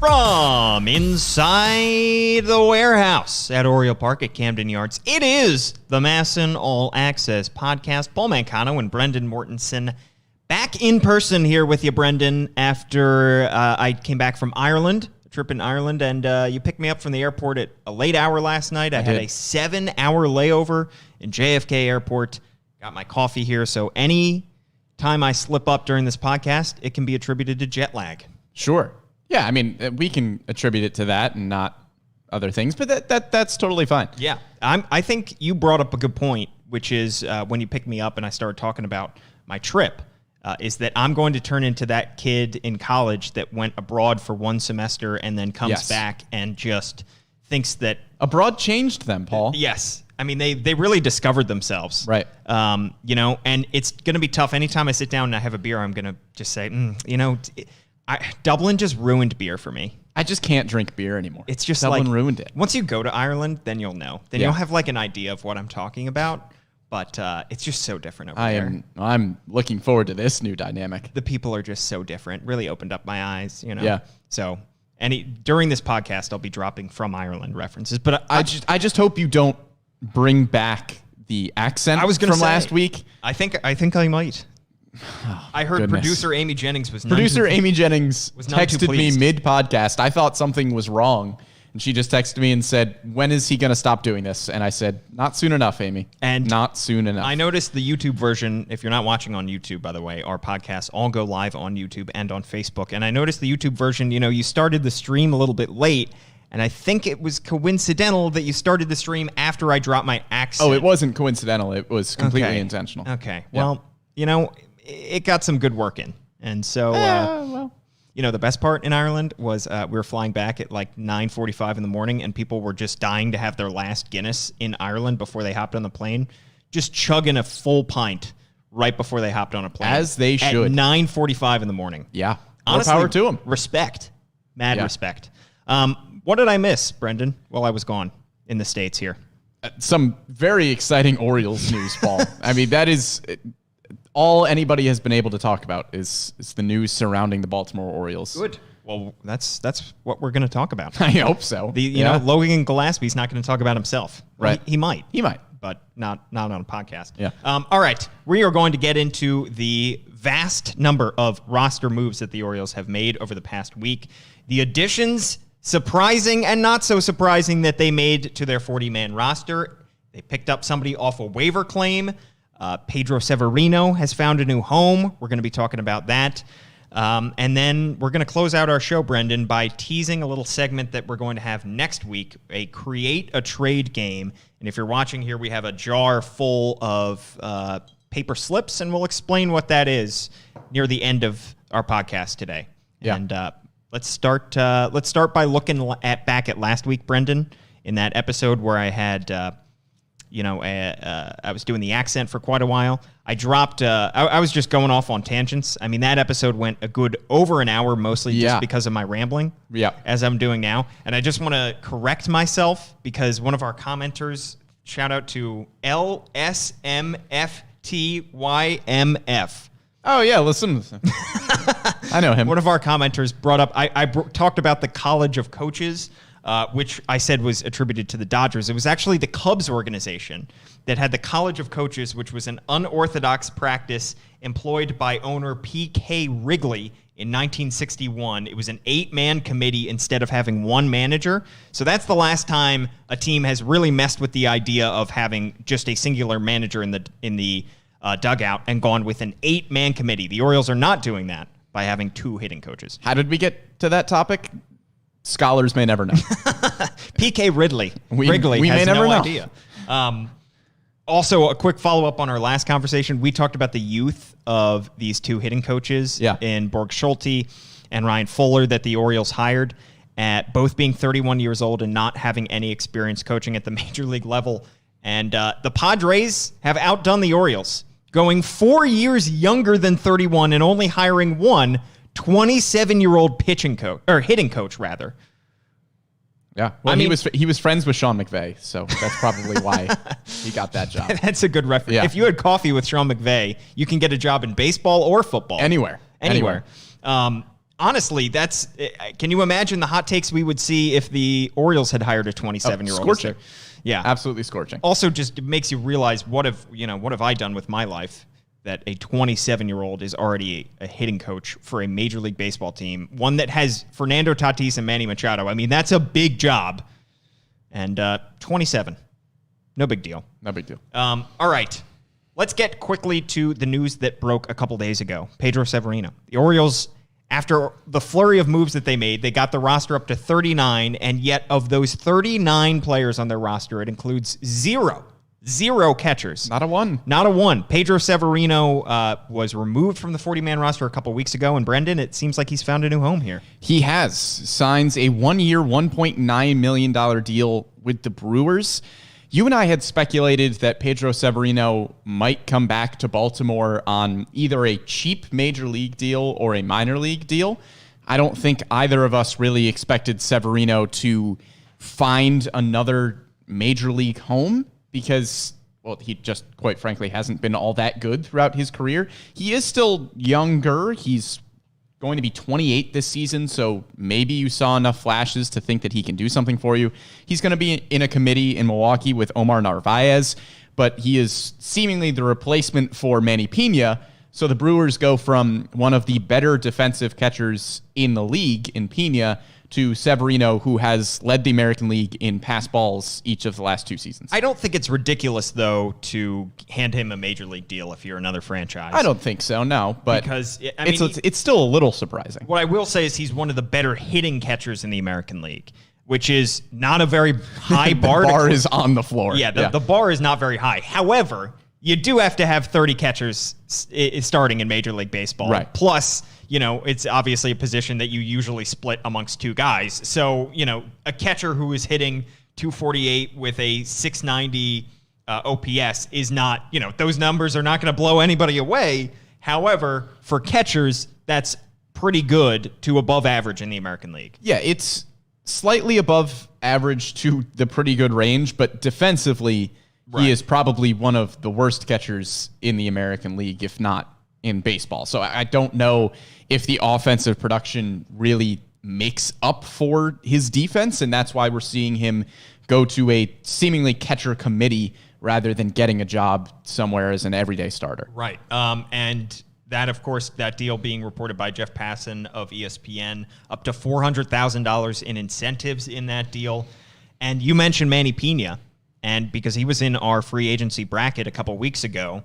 From inside the warehouse at Oriole Park at Camden Yards, it is the MASN All Access Podcast. Paul Mancano and Brendan Mortensen back in person here with you, Brendan, after I came back from Ireland, a trip in Ireland, and you picked me up from the airport at a late hour last night. I had a 7-hour layover in JFK Airport, got my coffee here, so any time I slip up during this podcast, it can be attributed to jet lag. Sure. Yeah, I mean, we can attribute it to that and not other things, but that's totally fine. Yeah, I think you brought up a good point, which is when you picked me up and I started talking about my trip, is that I'm going to turn into that kid in college that went abroad for one semester and then comes back and just thinks that... Abroad changed them, Paul. Yes. I mean, they really discovered themselves. Right. You know, and it's going to be tough. Anytime I sit down and I have a beer, I'm going to just say, you know... Dublin just ruined beer for me. I just can't drink beer anymore. It's just Dublin like, ruined it. Once you go to Ireland, then you'll know. Then you'll have like an idea of what I'm talking about. But it's just so different over there. I'm looking forward to this new dynamic. The people are just so different. Really opened up my eyes, you know. Yeah. So during this podcast, I'll be dropping From Ireland references. But I just hope you don't bring back the accent from last week. I think I might. I heard producer Amy Jennings texted me mid-podcast. I thought something was wrong, and she just texted me and said, when is he going to stop doing this? And I said, not soon enough, Amy. And not soon enough. I noticed the YouTube version, if you're not watching on YouTube, by the way, our podcasts all go live on YouTube and on Facebook. And I noticed the YouTube version, you know, you started the stream a little bit late, and I think it was coincidental that you started the stream after I dropped my accent. Oh, it wasn't coincidental. It was completely intentional. Okay. Well, you know... It got some good work in. And so, you know, the best part in Ireland was we were flying back at like 9:45 in the morning, and people were just dying to have their last Guinness in Ireland before they hopped on the plane, just chugging a full pint right before they hopped on a plane. As they should. At 9:45 in the morning. Yeah. Honestly, more power to them. Respect. Mad respect. What did I miss, Brendan, while I was gone in the States here? Some very exciting Orioles news, Paul. I mean, that is... all anybody has been able to talk about is the news surrounding the Baltimore Orioles. Good. Well, that's what we're going to talk about. I hope so. You know, Logan Gillaspie's not going to talk about himself. Right. He might. He might. But not on a podcast. Yeah. All right. We are going to get into the vast number of roster moves that the Orioles have made over the past week. The additions, surprising and not so surprising, that they made to their 40-man roster. They picked up somebody off a waiver claim. Pedro Severino has found a new home. We're going to be talking about that. And then we're going to close out our show, Brendan, by teasing a little segment that we're going to have next week, a Create a Trade game. And if you're watching here, we have a jar full of paper slips, and we'll explain what that is near the end of our podcast today. Yeah. And let's start by looking back at last week, Brendan, in that episode where I had... I was doing the accent for quite a while. I dropped, I was just going off on tangents. I mean, that episode went a good over an hour, mostly just because of my rambling, as I'm doing now. And I just want to correct myself because one of our commenters, shout out to LSMFTYMF. Oh, yeah, listen. I know him. One of our commenters brought up, I talked about the College of Coaches, which I said was attributed to the Dodgers. It was actually the Cubs organization that had the College of Coaches, which was an unorthodox practice employed by owner P.K. Wrigley in 1961. It was an 8-man committee instead of having one manager. So that's the last time a team has really messed with the idea of having just a singular manager in the dugout and gone with an 8-man committee. The Orioles are not doing that by having 2 hitting coaches. How did we get to that topic? Scholars may never know. P.K. Wrigley we has may never no know. idea. Also, a quick follow-up on our last conversation. We talked about the youth of these 2 hitting coaches in Borg Schulte and Ryan Fuller that the Orioles hired, at both being 31 years old and not having any experience coaching at the major league level. And the Padres have outdone the Orioles, going 4 years younger than 31 and only hiring one 27-year-old pitching coach, or hitting coach, rather. Yeah, well, he was friends with Sean McVay, so that's probably why he got that job. That's a good reference. Yeah. If you had coffee with Sean McVay, you can get a job in baseball or football. Anywhere. honestly, can you imagine the hot takes we would see if the Orioles had hired a 27-year-old? Scorching. Yeah. Absolutely scorching. Also, just makes you realize what have I done with my life that a 27-year-old is already a hitting coach for a Major League Baseball team, one that has Fernando Tatis and Manny Machado. I mean, that's a big job. And 27. No big deal. No big deal. All right. Let's get quickly to the news that broke a couple days ago. Pedro Severino. The Orioles, after the flurry of moves that they made, they got the roster up to 39, and yet of those 39 players on their roster, it includes zero catchers. Not a one. Pedro Severino was removed from the 40-man roster a couple weeks ago, and Brendan, it seems like he's found a new home here. He has. Signs a 1-year, $1.9 million deal with the Brewers. You and I had speculated that Pedro Severino might come back to Baltimore on either a cheap major league deal or a minor league deal. I don't think either of us really expected Severino to find another major league home because, well, he just quite frankly hasn't been all that good throughout his career. He is still younger. He's going to be 28 this season, so maybe you saw enough flashes to think that he can do something for you. He's going to be in a committee in Milwaukee with Omar Narvaez, but he is seemingly the replacement for Manny Pena, so the Brewers go from one of the better defensive catchers in the league in Pena to Severino, who has led the American League in pass balls each of the last 2 seasons. I don't think it's ridiculous, though, to hand him a major league deal if you're another franchise. I don't think so, no. But because it's still a little surprising. What I will say is he's one of the better hitting catchers in the American League, which is not a very high bar. The bar is on the floor. Yeah, the bar is not very high. However, you do have to have 30 catchers starting in Major League Baseball. Right. Plus, it's obviously a position that you usually split amongst 2 guys. So, a catcher who is hitting 248 with a 690 OPS is not, those numbers are not going to blow anybody away. However, for catchers, that's pretty good to above average in the American League. Yeah, it's slightly above average to the pretty good range, but defensively, He is probably one of the worst catchers in the American League, if not in baseball. So I don't know if the offensive production really makes up for his defense, and that's why we're seeing him go to a seemingly catcher committee rather than getting a job somewhere as an everyday starter. Right. And that, of course, that deal being reported by Jeff Passan of ESPN, up to $400,000 in incentives in that deal. And you mentioned Manny Pena, and because he was in our free agency bracket a couple weeks ago,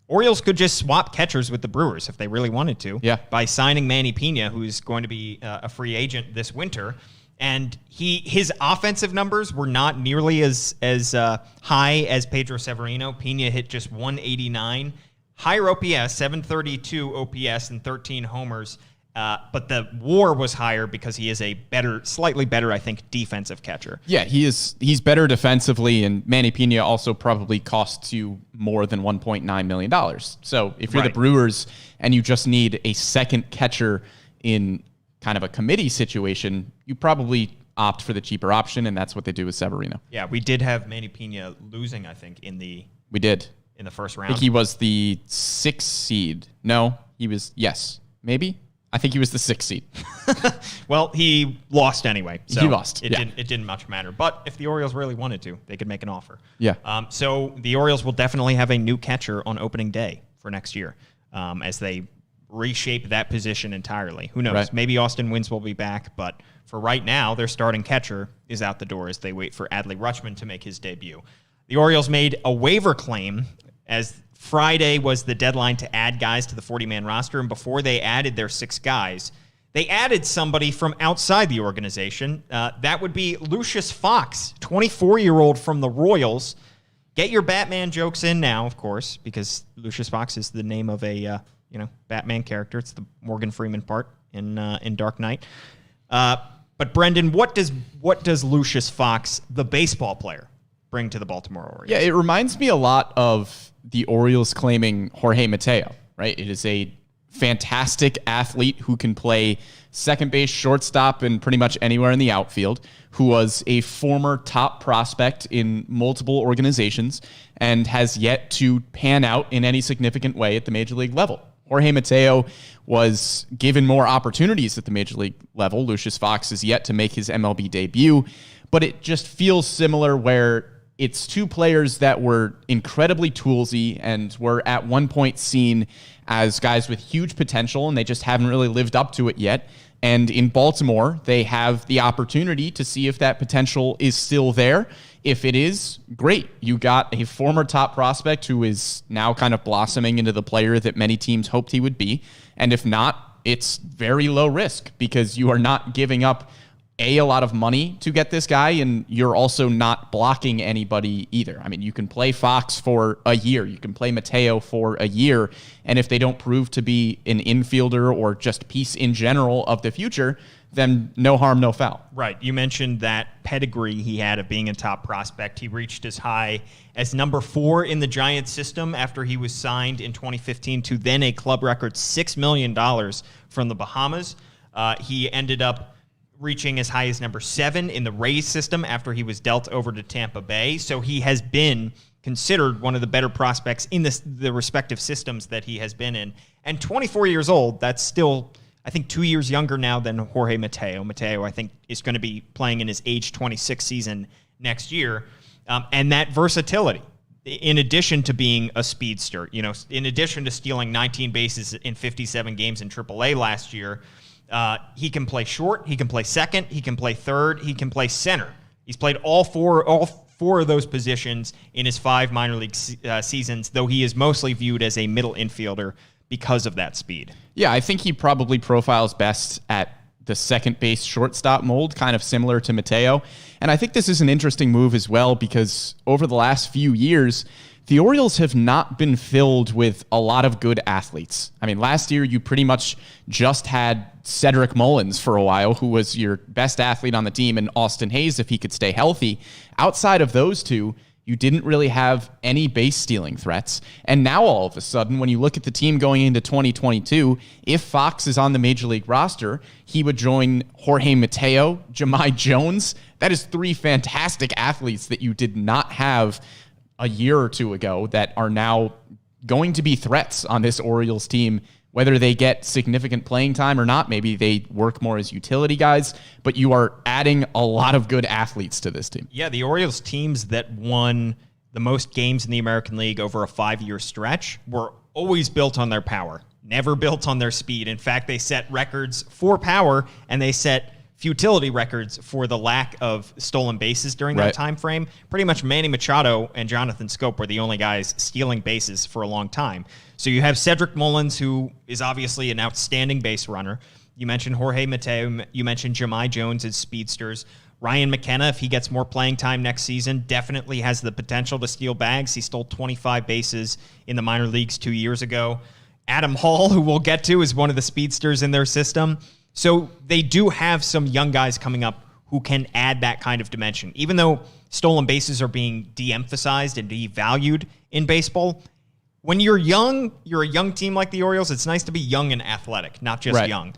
Orioles could just swap catchers with the Brewers if they really wanted to. Yeah. By signing Manny Pena, who's going to be a free agent this winter. And his offensive numbers were not nearly as high as Pedro Severino. Pena hit just 189, higher OPS, 732 OPS and 13 homers. But the WAR was higher because he is a slightly better, I think, defensive catcher. Yeah, he's better defensively, and Manny Pena also probably costs you more than $1.9 million. So if you're the Brewers and you just need a second catcher in kind of a committee situation, you probably opt for the cheaper option, and that's what they do with Severino. Yeah, we did have Manny Pena losing, I think, in the first round. I think he was the 6th seed. No, he was, yes, maybe. I think he was the 6th seed. Well, he lost anyway. So he lost. It didn't much matter. But if the Orioles really wanted to, they could make an offer. Yeah. So the Orioles will definitely have a new catcher on opening day for next year as they reshape that position entirely. Who knows? Right. Maybe Austin Wynns will be back, but for right now, their starting catcher is out the door as they wait for Adley Rutschman to make his debut. The Orioles made a waiver claim as Friday was the deadline to add guys to the 40-man roster, and before they added their 6 guys, they added somebody from outside the organization. That would be Lucius Fox, 24-year-old from the Royals. Get your Batman jokes in now, of course, because Lucius Fox is the name of a Batman character. It's the Morgan Freeman part in Dark Knight. But Brendan, what does Lucius Fox, the baseball player, bring to the Baltimore Orioles? Yeah, it reminds me a lot of the Orioles claiming Jorge Mateo, right? It is a fantastic athlete who can play second base, shortstop, and pretty much anywhere in the outfield, who was a former top prospect in multiple organizations and has yet to pan out in any significant way at the major league level. Jorge Mateo was given more opportunities at the major league level. Lucius Fox is yet to make his MLB debut, but it just feels similar where it's two players that were incredibly toolsy and were at one point seen as guys with huge potential, and they just haven't really lived up to it yet. And in Baltimore, they have the opportunity to see if that potential is still there. If it is, great. You got a former top prospect who is now kind of blossoming into the player that many teams hoped he would be. And if not, it's very low risk because you are not giving up a lot of money to get this guy, and you're also not blocking anybody either. I mean, you can play Fox for a year. You can play Mateo for a year. And if they don't prove to be an infielder or just piece in general of the future, then no harm, no foul. Right. You mentioned that pedigree he had of being a top prospect. He reached as high as number 4 in the Giants system after he was signed in 2015 to then a club record $6 million from the Bahamas. He ended up reaching as high as number 7 in the Rays system after he was dealt over to Tampa Bay. So he has been considered one of the better prospects in the respective systems that he has been in. And 24 years old, that's still, I think, 2 years younger now than Jorge Mateo. Mateo, I think, is going to be playing in his age 26 season next year. And that versatility, in addition to being a speedster, in addition to stealing 19 bases in 57 games in AAA last year, he can play short, he can play second, he can play third, he can play center. He's played all four of those positions in his 5 minor league seasons, though he is mostly viewed as a middle infielder because of that speed. Yeah, I think he probably profiles best at the second base shortstop mold, kind of similar to Mateo. And I think this is an interesting move as well because over the last few years, the Orioles have not been filled with a lot of good athletes. I mean, last year you pretty much just had Cedric Mullins for a while, who was your best athlete on the team, and Austin Hayes if he could stay healthy. Outside of those two, you didn't really have any base stealing threats. And now all of a sudden, when you look at the team going into 2022, if Fox is on the major league roster, he would join Jorge Mateo, Jahmai Jones. That is 3 fantastic athletes that you did not have a year or two ago that are now going to be threats on this Orioles team, whether they get significant playing time or not. Maybe they work more as utility guys, but you are adding a lot of good athletes to this team. Yeah, the Orioles teams that won the most games in the American League over a 5-year stretch were always built on their power, never built on their speed. In fact, they set records for power, and they set futility records for the lack of stolen bases during that time frame. Pretty much Manny Machado and Jonathan Scope were the only guys stealing bases for a long time. So you have Cedric Mullins, who is obviously an outstanding base runner. You mentioned Jorge Mateo. You mentioned Jahmai Jones as speedsters. Ryan McKenna, if he gets more playing time next season, definitely has the potential to steal bags. He stole 25 bases in the minor leagues 2 years ago. Adam Hall, who we'll get to, is one of the speedsters in their system. So they do have some young guys coming up who can add that kind of dimension. Even though stolen bases are being de-emphasized and devalued in baseball, when you're a young team like the Orioles, it's nice to be young and athletic, not just young.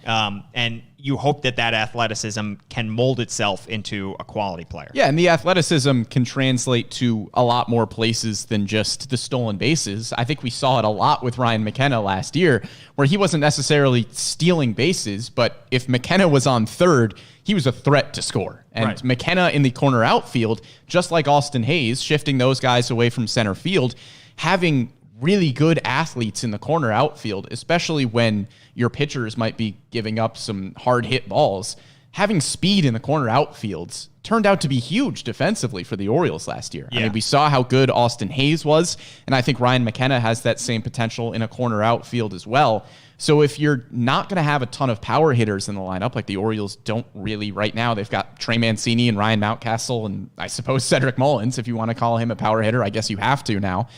And you hope that athleticism can mold itself into a quality player. Yeah, and the athleticism can translate to a lot more places than just the stolen bases. I think we saw it a lot with Ryan McKenna last year, where he wasn't necessarily stealing bases, but if McKenna was on third, he was a threat to score. And McKenna in the corner outfield, just like Austin Hayes, shifting those guys away from center field, having really good athletes in the corner outfield, especially when your pitchers might be giving up some hard hit balls. Having speed in the corner outfields turned out to be huge defensively for the Orioles last year. I mean, we saw how good Austin Hayes was, and I think Ryan McKenna has that same potential in a corner outfield as well. So if you're not going to have a ton of power hitters in the lineup, like the Orioles don't really right now, they've got Trey Mancini and Ryan Mountcastle, and I suppose Cedric Mullins, if you want to call him a power hitter. I guess you have to now.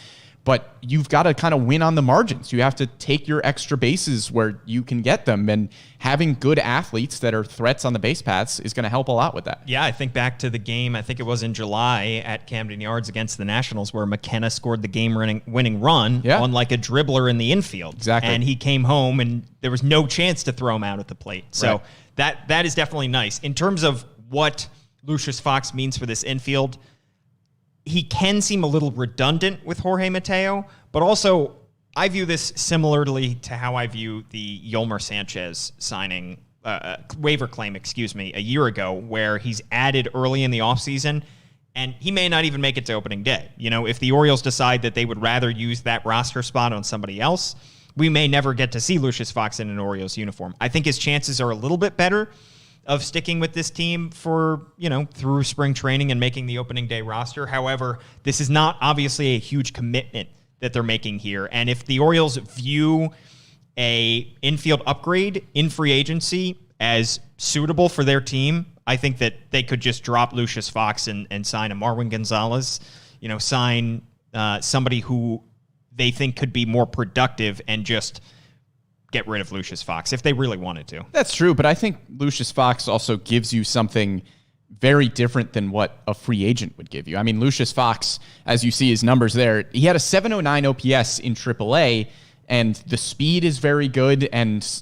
But you've got to kind of win on the margins. You have to take your extra bases where you can get them. And having good athletes that are threats on the base paths is going to help a lot with that. Yeah, I think back to the game, I think it was in July at Camden Yards against the Nationals, where McKenna scored the game-winning run on like a dribbler in the infield. Exactly. And he came home, and there was no chance to throw him out at the plate. So that is definitely nice. In terms of what Lucius Fox means for this infield, he can seem a little redundant with Jorge Mateo, but also I view this similarly to how I view the Yolmer Sanchez signing, waiver claim, a year ago, where he's added early in the offseason, and he may not even make it to opening day. If the Orioles decide that they would rather use that roster spot on somebody else, we may never get to see Lucius Fox in an Orioles uniform. I think his chances are a little bit better of sticking with this team for, through spring training and making the opening day roster. However, this is not obviously a huge commitment that they're making here. And if the Orioles view a infield upgrade in free agency as suitable for their team, I think that they could just drop Lucius Fox and sign a Marwin Gonzalez, sign somebody who they think could be more productive and just get rid of Lucius Fox if they really wanted to. That's true, but I think Lucius Fox also gives you something very different than what a free agent would give you. I mean, Lucius Fox, as you see his numbers there, he had a 709 OPS in AAA, and the speed is very good, and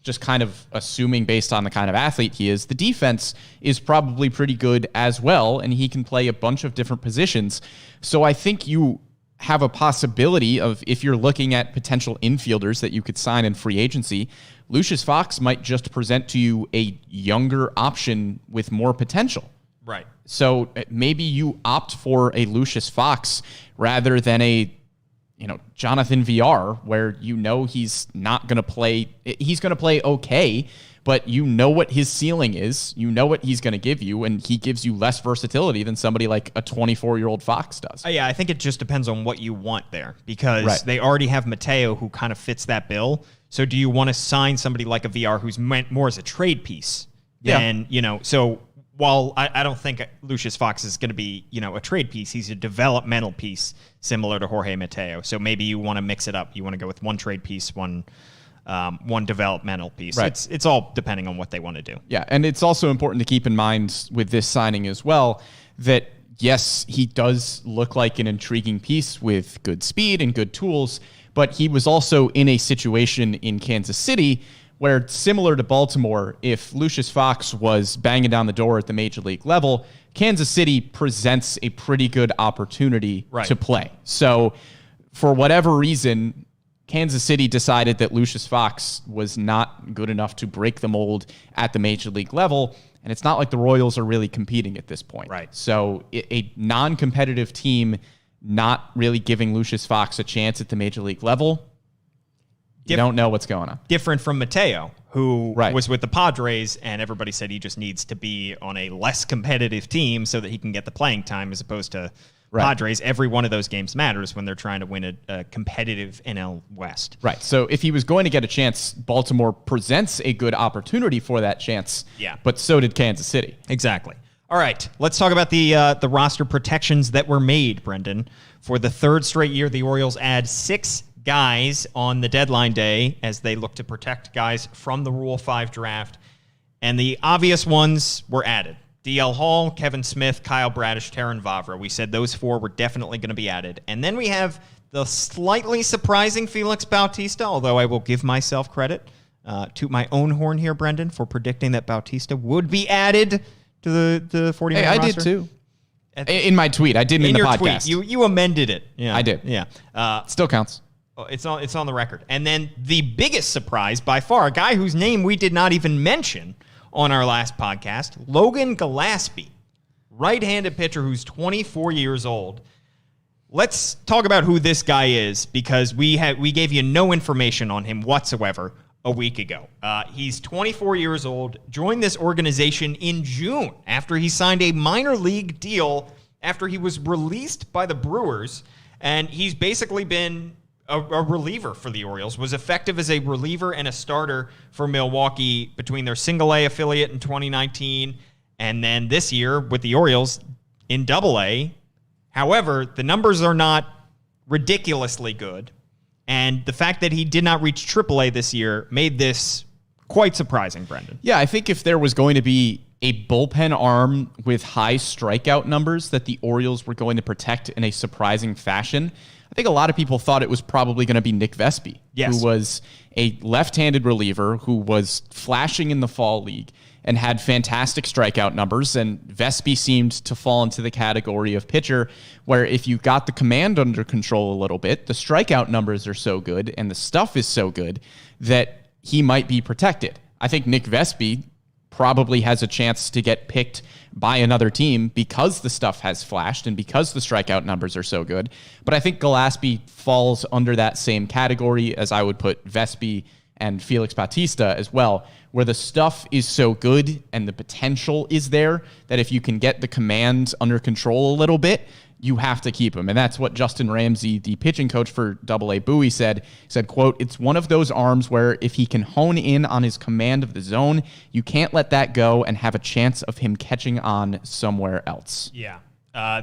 just kind of assuming based on the kind of athlete he is, the defense is probably pretty good as well, and he can play a bunch of different positions. So I think you have a possibility of, if you're looking at potential infielders that you could sign in free agency, Lucius Fox might just present to you a younger option with more potential. Right. So maybe you opt for a Lucius Fox rather than a Jonathan VR, where he's not going to play. He's going to play okay, but what his ceiling is. What he's going to give you, and he gives you less versatility than somebody like a 24-year-old Fox does. Yeah, I think it just depends on what you want there, because they already have Mateo, who kind of fits that bill. So do you want to sign somebody like a VR who's meant more as a trade piece than, so while I don't think Lucius Fox is going to be, a trade piece, he's a developmental piece similar to Jorge Mateo. So maybe you want to mix it up. You want to go with one trade piece, one developmental piece. Right. It's all depending on what they want to do. Yeah, and it's also important to keep in mind with this signing as well that, yes, he does look like an intriguing piece with good speed and good tools, but he was also in a situation in Kansas City where, similar to Baltimore, if Lucius Fox was banging down the door at the major league level, Kansas City presents a pretty good opportunity to play. So for whatever reason, Kansas City decided that Lucius Fox was not good enough to break the mold at the major league level, and it's not like the Royals are really competing at this point. Right. So a non-competitive team not really giving Lucius Fox a chance at the major league level, you don't know what's going on. Different from Mateo, who was with the Padres, and everybody said he just needs to be on a less competitive team so that he can get the playing time, as opposed to Padres. Every one of those games matters when they're trying to win a competitive NL West. Right. So if he was going to get a chance, Baltimore presents a good opportunity for that chance. Yeah. But so did Kansas City. Exactly. All right, let's talk about the roster protections that were made, Brendan. For the third straight year, the Orioles add 6 guys on the deadline day as they look to protect guys from the Rule 5 draft. And the obvious ones were added. DL Hall, Kevin Smith, Kyle Bradish, Terran Vavra. We said those 4 were definitely going to be added. And then we have the slightly surprising Felix Bautista, although I will give myself credit, toot my own horn here, Brendan, for predicting that Bautista would be added to the 40-man roster. I did too. In my tweet. I didn't in the podcast. Tweet. You amended it. Yeah. I did. Yeah. Still counts. It's on the record. And then the biggest surprise by far, a guy whose name we did not even mention on our last podcast, Logan Gillaspie, right-handed pitcher who's 24 years old. Let's talk about who this guy is, because we gave you no information on him whatsoever a week ago. He's 24 years old, joined this organization in June after he signed a minor league deal after he was released by the Brewers, and he's basically been a reliever for the Orioles, was effective as a reliever and a starter for Milwaukee between their single-A affiliate in 2019 and then this year with the Orioles in Double-A. However, the numbers are not ridiculously good, and the fact that he did not reach AAA this year made this quite surprising, Brendan. Yeah, I think if there was going to be a bullpen arm with high strikeout numbers that the Orioles were going to protect in a surprising fashion, I think a lot of people thought it was probably going to be Nick Vespi, who was a left-handed reliever who was flashing in the fall league. and had fantastic strikeout numbers. And Gillaspie seemed to fall into the category of pitcher where if you got the command under control a little bit, the strikeout numbers are so good and the stuff is so good that he might be protected. I think Nick Gillaspie probably has a chance to get picked by another team because the stuff has flashed and because the strikeout numbers are so good. But I think Gillaspie falls under that same category as I would put Gillaspie and Felix Bautista as well, where the stuff is so good and the potential is there that if you can get the command under control a little bit, you have to keep him. And that's what Justin Ramsey, the pitching coach for AA Bowie, said. He said, quote, "It's one of those arms where if he can hone in on his command of the zone, you can't let that go and have a chance of him catching on somewhere else." Yeah.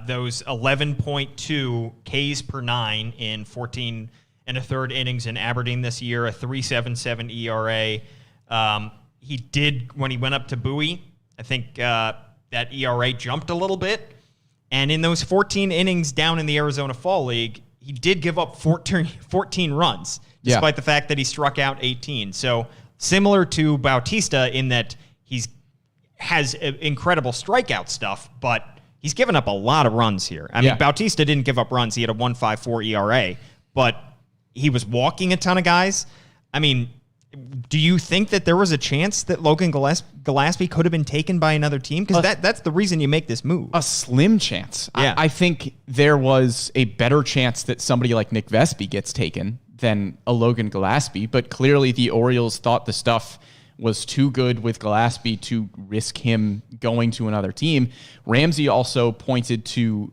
Those 11.2 Ks per 9 in 14 and a third innings in Aberdeen this year, a 3.77 ERA. He did, when he went up to Bowie, I think that ERA jumped a little bit. And in those 14 innings down in the Arizona Fall League, he did give up 14 runs, despite the fact that he struck out 18. So similar to Bautista in that has incredible strikeout stuff, but he's given up a lot of runs here. I mean, Bautista didn't give up runs. He had a 1.54 ERA, but he was walking a ton of guys. I mean, do you think that there was a chance that Logan Gillaspie could have been taken by another team? Because that's the reason you make this move. A slim chance. Yeah. I think there was a better chance that somebody like Nick Gillaspie gets taken than a Logan Gillaspie, but clearly the Orioles thought the stuff was too good with Gillaspie to risk him going to another team. Ramsey also pointed to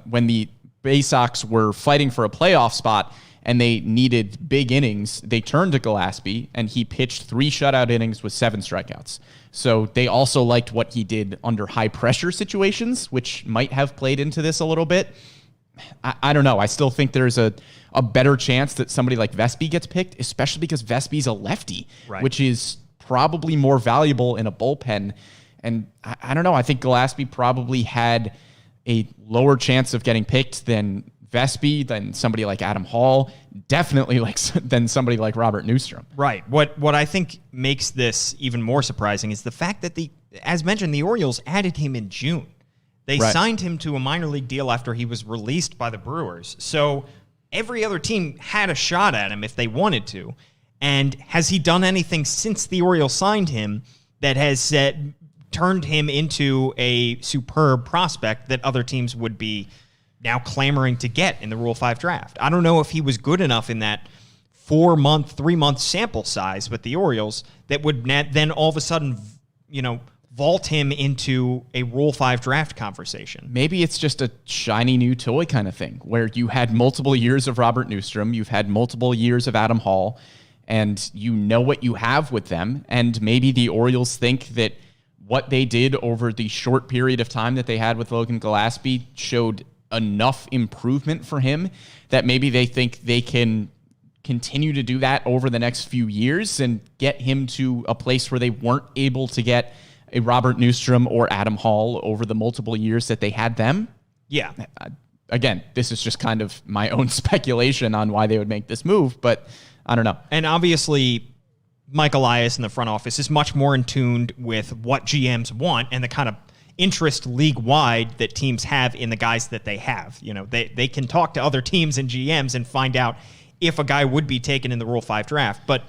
when the Bay Sox were fighting for a playoff spot and they needed big innings, they turned to Gillaspie, and he pitched 3 shutout innings with 7 strikeouts. So they also liked what he did under high-pressure situations, which might have played into this a little bit. I don't know. I still think there's a better chance that somebody like Gillaspie gets picked, especially because Gillaspie's a lefty, which is probably more valuable in a bullpen. And I don't know. I think Gillaspie probably had a lower chance of getting picked than Gillaspie, than somebody like Adam Hall, definitely than somebody like Robert Neustrom. Right. What I think makes this even more surprising is the fact that as mentioned, the Orioles added him in June. They signed him to a minor league deal after he was released by the Brewers. So every other team had a shot at him if they wanted to. And has he done anything since the Orioles signed him that has turned him into a superb prospect that other teams would be now clamoring to get in the Rule 5 draft? I don't know if he was good enough in that 3-month sample size with the Orioles that would then all of a sudden, vault him into a Rule 5 draft conversation. Maybe it's just a shiny new toy kind of thing where you had multiple years of Robert Neustrom, you've had multiple years of Adam Hall, and you know what you have with them. And maybe the Orioles think that what they did over the short period of time that they had with Logan Gillaspie showed enough improvement for him that maybe they think they can continue to do that over the next few years and get him to a place where they weren't able to get a Robert Neustrom or Adam Hall over the multiple years that they had them. Yeah. Again, this is just kind of my own speculation on why they would make this move, but I don't know. And obviously, Mike Elias in the front office is much more in tune with what GMs want and the kind of interest league-wide that teams have in the guys that they have. They can talk to other teams and GMs and find out if a guy would be taken in the Rule 5 draft. But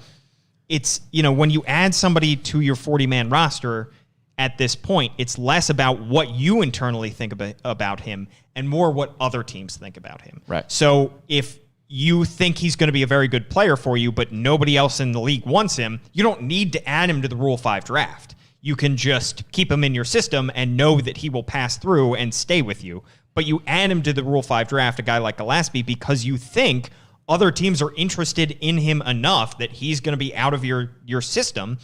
it's, when you add somebody to your 40-man roster at this point, it's less about what you internally think about him and more what other teams think about him. Right. So if you think he's going to be a very good player for you, but nobody else in the league wants him, you don't need to add him to the Rule 5 draft. You can just keep him in your system and know that he will pass through and stay with you. But you add him to the Rule 5 draft, a guy like Gillaspie, because you think other teams are interested in him enough that he's going to be out of your system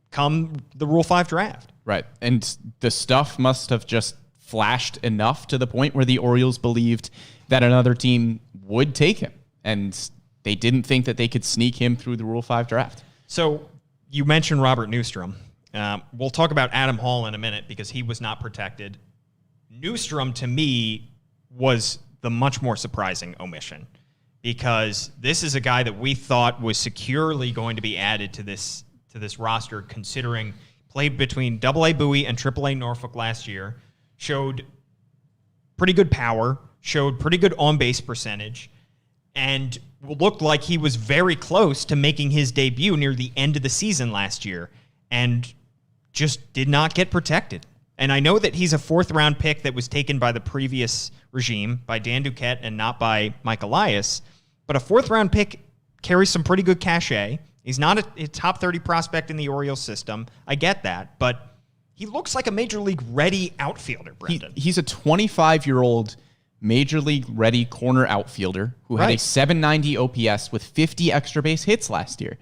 come the Rule 5 draft. Right. And the stuff must have just flashed enough to the point where the Orioles believed that another team would take him. And they didn't think that they could sneak him through the Rule 5 draft. So you mentioned Robert Neustrom. We'll talk about Adam Hall in a minute because he was not protected. Neustrom, to me, was the much more surprising omission because this is a guy that we thought was securely going to be added to this roster, considering played between AA Bowie and AAA Norfolk last year, showed pretty good power, showed pretty good on-base percentage, and looked like he was very close to making his debut near the end of the season last year, and just did not get protected. And I know that he's a fourth-round pick that was taken by the previous regime, by Dan Duquette and not by Mike Elias, but a fourth-round pick carries some pretty good cachet. He's not a top 30 prospect in the Orioles system. I get that, but he looks like a Major League-ready outfielder, Brendan. He's a 25-year-old Major League-ready corner outfielder who had a 790 OPS with 50 extra base hits last year.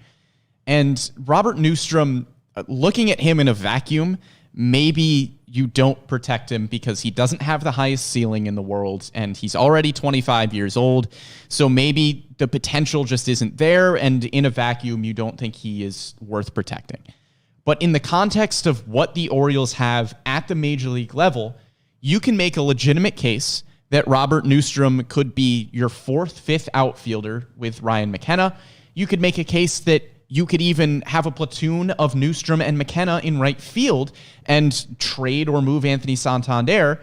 And Robert Neustrom, looking at him in a vacuum, maybe you don't protect him because he doesn't have the highest ceiling in the world and he's already 25 years old. So maybe the potential just isn't there, and in a vacuum, you don't think he is worth protecting. But in the context of what the Orioles have at the major league level, you can make a legitimate case that Robert Neustrom could be your fourth, fifth outfielder with Ryan McKenna. You could make a case that you could even have a platoon of Neustrom and McKenna in right field and trade or move Anthony Santander,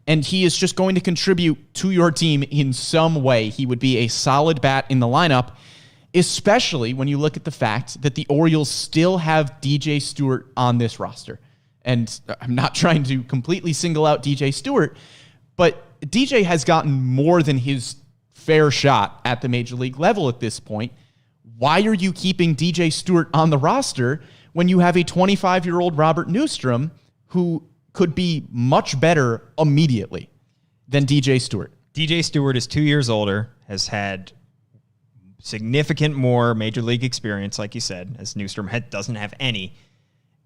and he is just going to contribute to your team in some way. He would be a solid bat in the lineup, especially when you look at the fact that the Orioles still have DJ Stewart on this roster. And I'm not trying to completely single out DJ Stewart, but DJ has gotten more than his fair shot at the major league level at this point. Why are you keeping DJ Stewart on the roster when you have a 25-year-old Robert Neustrom who could be much better immediately than DJ Stewart? DJ Stewart is 2 years older, has had significant more major league experience, like you said, as Neustrom doesn't have any.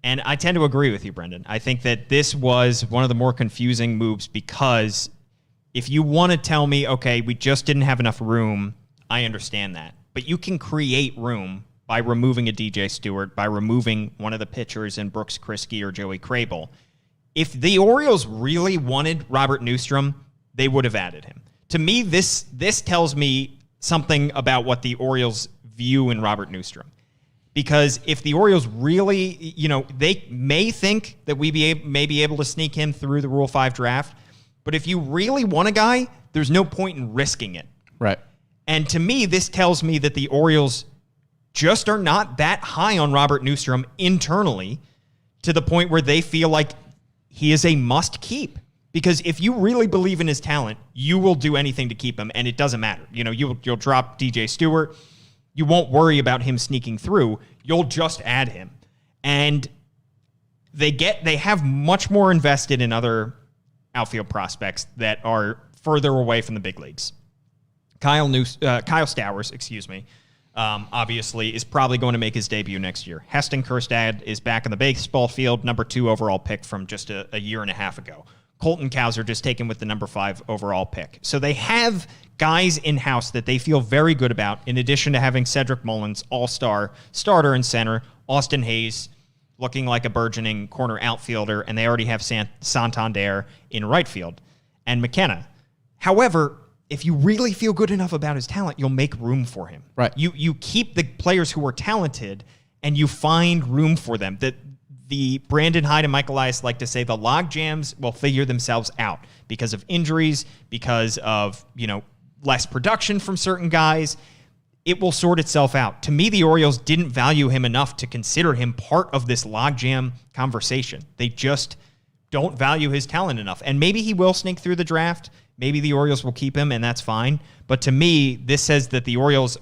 And I tend to agree with you, Brendan. I think that this was one of the more confusing moves because if you want to tell me, okay, we just didn't have enough room, I understand that. But you can create room by removing a DJ Stewart, by removing one of the pitchers in Brooks Kriske or Joey Crable. If the Orioles really wanted Robert Neustrom, they would have added him. To me, this tells me something about what the Orioles view in Robert Neustrom. Because if the Orioles really, they may think that we may be able to sneak him through the Rule 5 draft, but if you really want a guy, there's no point in risking it. Right. And to me, this tells me that the Orioles just are not that high on Robert Neustrom internally to the point where they feel like he is a must keep. Because if you really believe in his talent, you will do anything to keep him, and it doesn't matter. You'll drop DJ Stewart. You won't worry about him sneaking through. You'll just add him. And they have much more invested in other outfield prospects that are further away from the big leagues. Kyle Stowers, obviously is probably going to make his debut next year. Heston Kjerstad is back in the baseball field, number 2 overall pick from just a year and a half ago. Colton Cowser just taken with the number 5 overall pick. So they have guys in-house that they feel very good about, in addition to having Cedric Mullins, all-star starter in center, Austin Hayes looking like a burgeoning corner outfielder, and they already have Santander in right field, and McKenna. However, if you really feel good enough about his talent, you'll make room for him. Right. You keep the players who are talented, and you find room for them. The Brandon Hyde and Mike Elias like to say the log jams will figure themselves out because of injuries, because of less production from certain guys. It will sort itself out. To me, the Orioles didn't value him enough to consider him part of this logjam conversation. They just don't value his talent enough. And maybe he will sneak through the draft. Maybe the Orioles will keep him, and that's fine. But to me, this says that the Orioles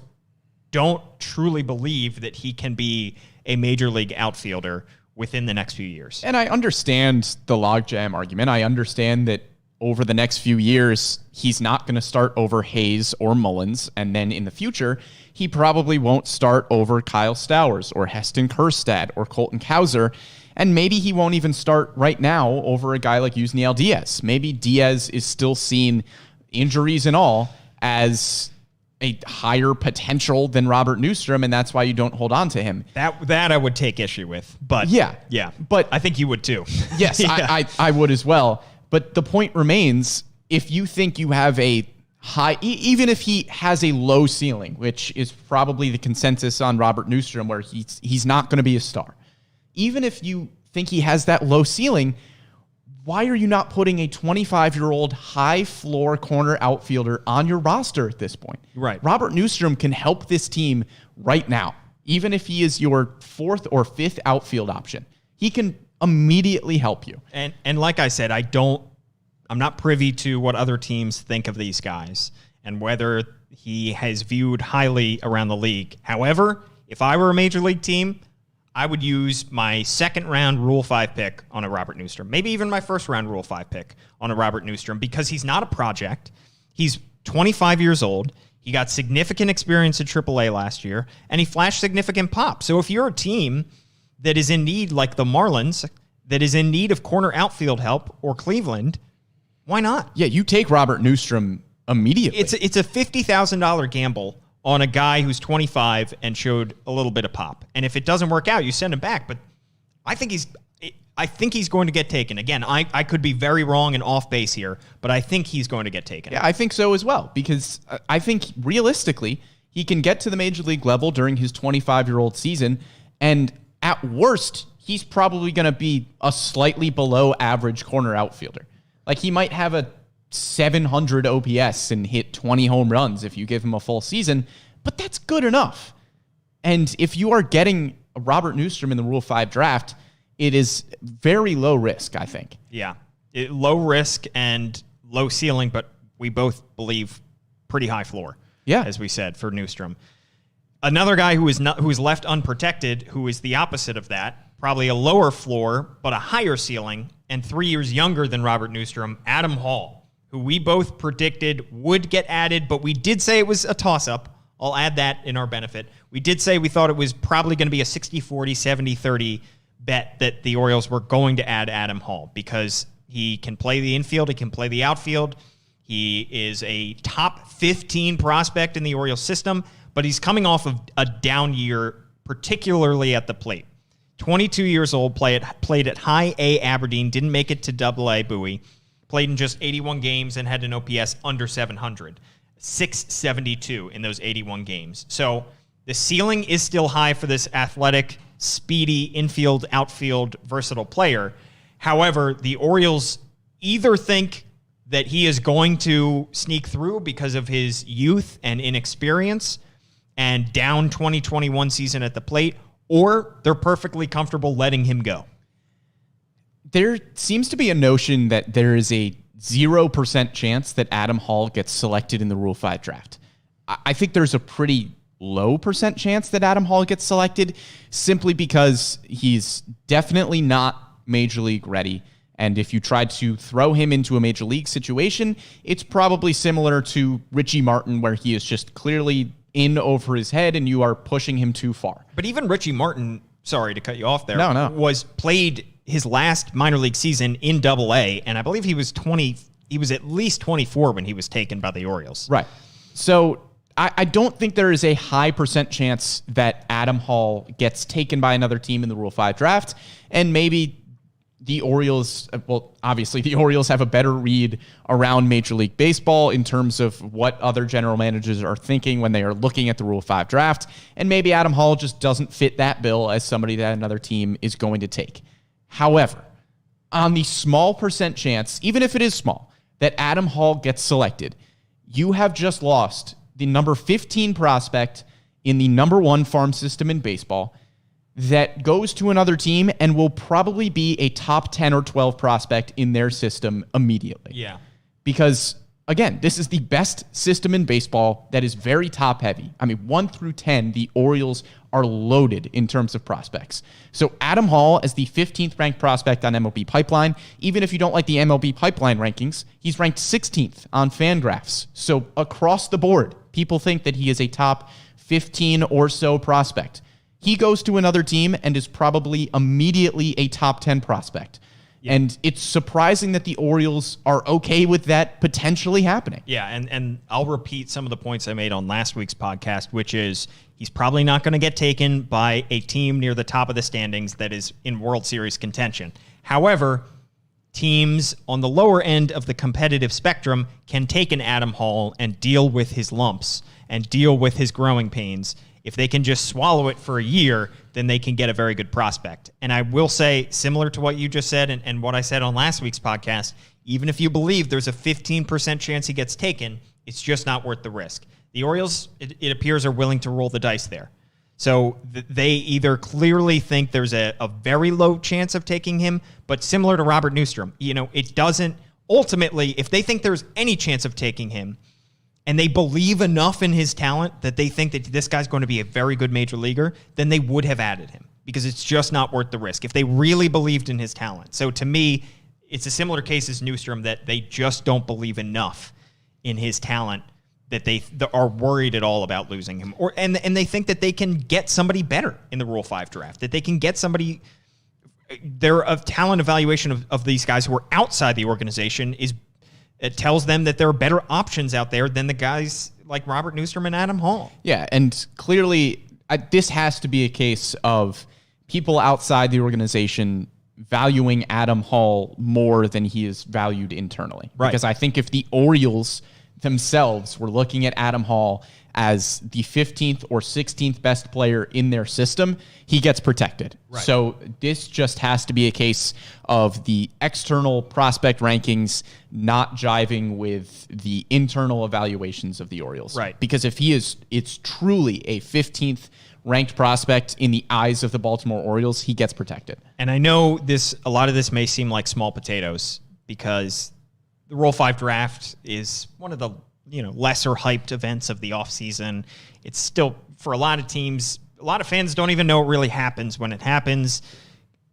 don't truly believe that he can be a major league outfielder within the next few years. And I understand the logjam argument. I understand that over the next few years, he's not going to start over Hayes or Mullins. And then in the future, he probably won't start over Kyle Stowers or Heston Kjerstad or Colton Cowser. And maybe he won't even start right now over a guy like Yusniel Diaz. Maybe Diaz is still seen, injuries and all, as a higher potential than Robert Neustrom, and that's why you don't hold on to him. That I would take issue with. But yeah. But I think you would too. Yes, yeah. I would as well. But the point remains, if you think you have a high, even if he has a low ceiling, which is probably the consensus on Robert Neustrom, where he's not going to be a star. Even if you think he has that low ceiling, why are you not putting a 25-year-old high-floor corner outfielder on your roster at this point? Right. Robert Neustrom can help this team right now, even if he is your fourth or fifth outfield option. He can immediately help you. And like I said, I'm not privy to what other teams think of these guys and whether he has viewed highly around the league. However, if I were a major league team, I would use my second-round Rule 5 pick on a Robert Neustrom, maybe even my first-round Rule 5 pick on a Robert Neustrom, because he's not a project. He's 25 years old. He got significant experience at AAA last year, and he flashed significant pop. So if you're a team that is in need, like the Marlins, that is in need of corner outfield help, or Cleveland, why not? Yeah, you take Robert Neustrom immediately. It's a $50,000 gamble on a guy who's 25 and showed a little bit of pop. And if it doesn't work out, you send him back. But I think he's going to get taken. Again, I could be very wrong and off base here, but I think he's going to get taken. Yeah, I think so as well, because I think realistically, he can get to the major league level during his 25-year-old season, and at worst, he's probably going to be a slightly below average corner outfielder. Like, he might have a 700 OPS and hit 20 home runs if you give him a full season, but that's good enough. And if you are getting Robert Neustrom in the Rule 5 draft, it is very low risk, I think. Yeah, low risk and low ceiling, but we both believe pretty high floor. Yeah, as we said, for Neustrom. Another guy who is left unprotected, who is the opposite of that, probably a lower floor but a higher ceiling, and 3 years younger than Robert Neustrom, Adam Hall, who we both predicted would get added, but we did say it was a toss-up. I'll add that in our benefit. We did say we thought it was probably going to be a 60-40, 70-30 bet that the Orioles were going to add Adam Hall because he can play the infield, he can play the outfield. He is a top 15 prospect in the Orioles system, but he's coming off of a down year, particularly at the plate. 22 years old, played at high A Aberdeen, didn't make it to double A Bowie, played in just 81 games and had an OPS under 700, 672 in those 81 games. So the ceiling is still high for this athletic, speedy, infield, outfield, versatile player. However, the Orioles either think that he is going to sneak through because of his youth and inexperience and down 2021 season at the plate, or they're perfectly comfortable letting him go. There seems to be a notion that there is a 0% chance that Adam Hall gets selected in the Rule 5 draft. I think there's a pretty low percent chance that Adam Hall gets selected simply because he's definitely not major league ready. And if you tried to throw him into a major league situation, it's probably similar to Richie Martin, where he is just clearly in over his head and you are pushing him too far. But even Richie Martin, sorry to cut you off there, was played his last minor league season in double A, and I believe he was at least 24 when he was taken by the Orioles. Right. So I don't think there is a high percent chance that Adam Hall gets taken by another team in the Rule 5 draft, and maybe the Orioles, well, obviously the Orioles have a better read around Major League Baseball in terms of what other general managers are thinking when they are looking at the Rule 5 draft, and maybe Adam Hall just doesn't fit that bill as somebody that another team is going to take. However, on the small percent chance, even if it is small, that Adam Hall gets selected, you have just lost the number 15 prospect in the number 1 farm system in baseball that goes to another team and will probably be a top 10 or 12 prospect in their system immediately. Yeah. Because, again, this is the best system in baseball that is very top heavy. I mean, 1 through 10, the Orioles are loaded in terms of prospects. So Adam Hall, as the 15th ranked prospect on MLB Pipeline, even if you don't like the MLB Pipeline rankings, he's ranked 16th on Fangraphs. So across the board, people think that he is a top 15 or so prospect. He goes to another team and is probably immediately a top 10 prospect. Yeah. And it's surprising that the Orioles are okay with that potentially happening. Yeah, and I'll repeat some of the points I made on last week's podcast, which is he's probably not going to get taken by a team near the top of the standings that is in World Series contention. However, teams on the lower end of the competitive spectrum can take an Adam Hall and deal with his lumps and deal with his growing pains If they can just swallow it for a year, then they can get a very good prospect. And I will say, similar to what you just said and what I said on last week's podcast, even if you believe there's a 15% chance he gets taken, it's just not worth the risk. The Orioles, it appears, are willing to roll the dice there. So they either clearly think there's a very low chance of taking him, but similar to Robert Neustrom, it doesn't, ultimately, if they think there's any chance of taking him and they believe enough in his talent that they think that this guy's going to be a very good major leaguer, then they would have added him because it's just not worth the risk if they really believed in his talent. So to me, it's a similar case as Neustrom that they just don't believe enough in his talent that they are worried at all about losing him, and they think that they can get somebody better in the Rule 5 draft, that they can get somebody. Their talent evaluation of these guys who are outside the organization it tells them that there are better options out there than the guys like Robert Neustrom and Adam Hall. Yeah, and clearly this has to be a case of people outside the organization valuing Adam Hall more than he is valued internally. Right. Because I think if the Orioles themselves were looking at Adam Hall as the 15th or 16th best player in their system, he gets protected. Right. So this just has to be a case of the external prospect rankings not jiving with the internal evaluations of the Orioles. Right. Because if it's truly a 15th ranked prospect in the eyes of the Baltimore Orioles, he gets protected. And I know a lot of this may seem like small potatoes because the Rule 5 draft is one of the lesser hyped events of the offseason. It's still, for a lot of teams, a lot of fans don't even know it really happens when it happens.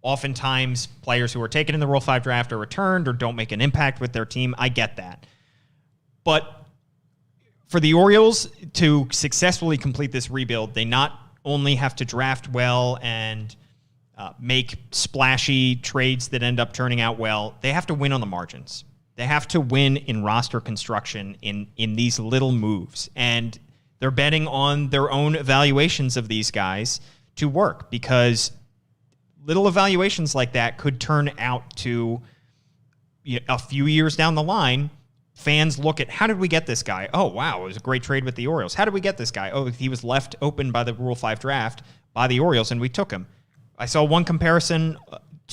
Oftentimes, players who are taken in the Rule 5 draft are returned or don't make an impact with their team. I get that. But for the Orioles to successfully complete this rebuild, they not only have to draft well and make splashy trades that end up turning out well, they have to win on the margins. They have to win in roster construction in these little moves. And they're betting on their own evaluations of these guys to work because little evaluations like that could turn out to a few years down the line. Fans look at, how did we get this guy? Oh, wow, it was a great trade with the Orioles. How did we get this guy? Oh, he was left open by the Rule 5 draft by the Orioles, and we took him. I saw one comparison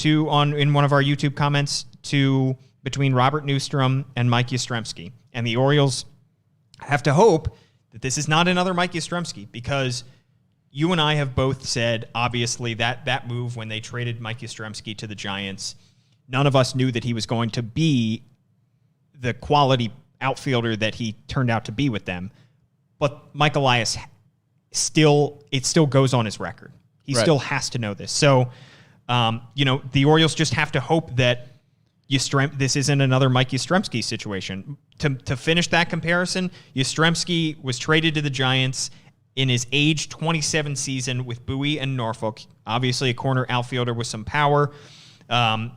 in one of our YouTube comments between Robert Neustrom and Mike Yastrzemski. And the Orioles have to hope that this is not another Mike Yastrzemski because you and I have both said, obviously, that move when they traded Mike Yastrzemski to the Giants, none of us knew that he was going to be the quality outfielder that he turned out to be with them. But Mike Elias still goes on his record. He still has to know this. So, the Orioles just have to hope that this isn't another Mike Yastrzemski situation. To finish that comparison, Yastrzemski was traded to the Giants in his age 27 season with Bowie and Norfolk. Obviously a corner outfielder with some power.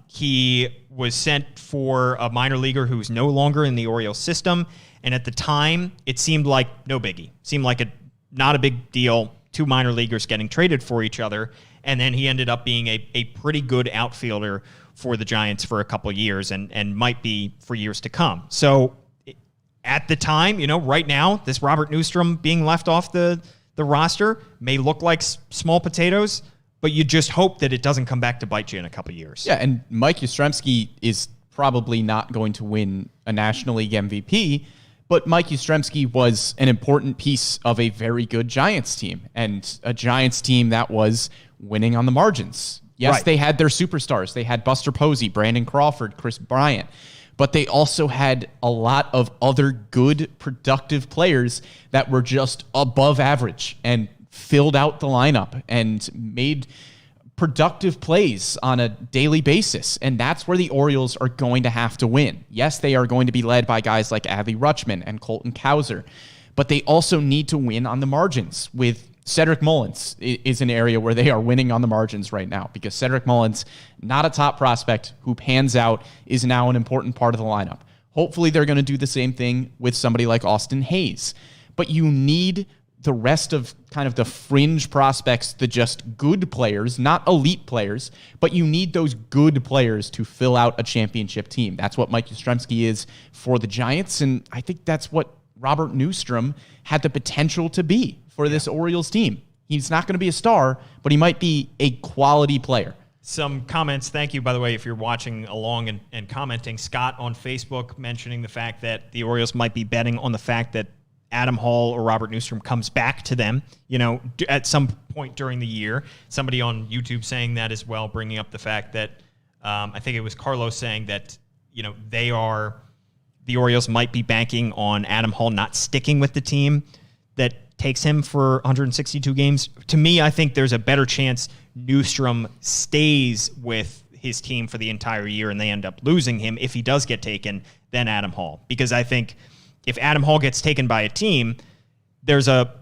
He was sent for a minor leaguer who's no longer in the Orioles system. And at the time, it seemed like no biggie. Seemed like not a big deal. Two minor leaguers getting traded for each other. And then he ended up being a pretty good outfielder for the Giants for a couple of years and might be for years to come. So at the time, right now, this Robert Neustrom being left off the roster may look like small potatoes, but you just hope that it doesn't come back to bite you in a couple of years. Yeah, and Mike Yastrzemski is probably not going to win a National League MVP, but Mike Yastrzemski was an important piece of a very good Giants team, and a Giants team that was winning on the margins. Yes, right. They had their superstars. They had Buster Posey, Brandon Crawford, Chris Bryant, but they also had a lot of other good, productive players that were just above average and filled out the lineup and made productive plays on a daily basis. And that's where the Orioles are going to have to win. Yes, they are going to be led by guys like Adley Rutschman and Colton Cowser, but they also need to win on the margins. With Cedric Mullins is an area where they are winning on the margins right now because Cedric Mullins, not a top prospect who pans out, is now an important part of the lineup. Hopefully they're going to do the same thing with somebody like Austin Hayes. But you need the rest of kind of the fringe prospects, the just good players, not elite players, but you need those good players to fill out a championship team. That's what Mike Yastrzemski is for the Giants, and I think that's what Robert Neustrom had the potential to be for this Orioles team. He's not going to be a star, but he might be a quality player. Some comments. Thank you, by the way, if you're watching along and commenting. Scott on Facebook mentioning the fact that the Orioles might be betting on the fact that Adam Hall or Robert Neustrom comes back to them, at some point during the year. Somebody on YouTube saying that as well, bringing up the fact that I think it was Carlos saying that, the Orioles might be banking on Adam Hall not sticking with the team that takes him for 162 games. To me, I think there's a better chance Neustrom stays with his team for the entire year and they end up losing him if he does get taken than Adam Hall. Because I think if Adam Hall gets taken by a team, there's a